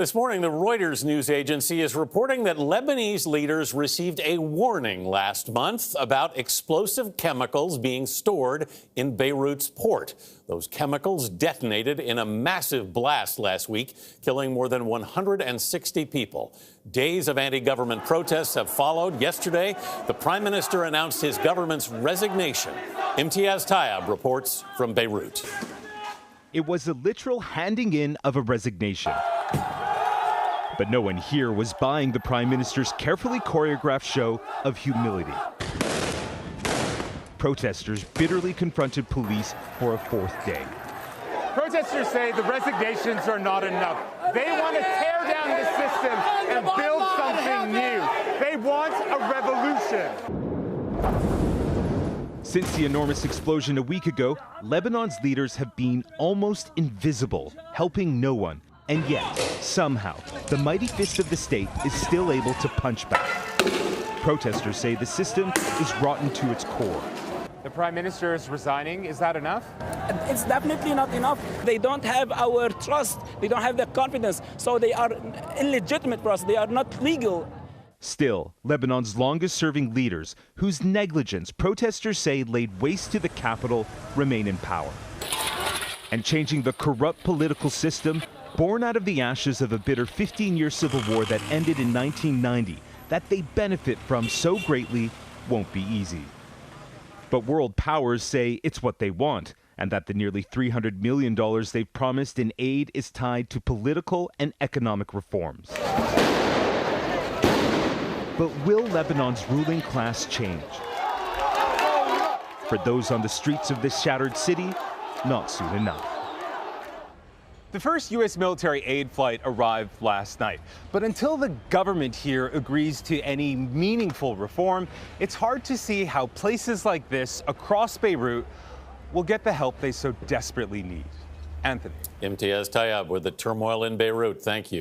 This morning, the Reuters news agency is reporting that Lebanese leaders received a warning last month about explosive chemicals being stored in Beirut's port. Those chemicals detonated in a massive blast last week, killing more than 160 people. Days of anti-government protests have followed. Yesterday, the prime minister announced his government's resignation. Imtiaz Tyab reports from Beirut. It was a literal handing in of a resignation. But no one here was buying the prime minister's carefully choreographed show of humility. Protesters bitterly confronted police for a fourth day. Protesters say the resignations are not enough. They want to tear down the system and build something new. They want a revolution. Since the enormous explosion a week ago, Lebanon's leaders have been almost invisible, helping no one. And yet, somehow, the mighty fist of the state is still able to punch back. Protesters say the system is rotten to its core. The prime minister is resigning. Is that enough? It's definitely not enough. They don't have our trust. They don't have the confidence. So they are illegitimate for us. They are not legal. Still, Lebanon's longest-serving leaders, whose negligence protesters say laid waste to the capital, remain in power. And changing the corrupt political system, born out of the ashes of a bitter 15-year civil war that ended in 1990, that they benefit from so greatly, won't be easy. But world powers say it's what they want, and that the nearly $300 million they've promised in aid is tied to political and economic reforms. But will Lebanon's ruling class change? For those on the streets of this shattered city, not soon enough. The first U.S. military aid flight arrived last night. But until the government here agrees to any meaningful reform, it's hard to see how places like this across Beirut will get the help they so desperately need. Anthony. Imtiaz Tyab with the turmoil in Beirut. Thank you.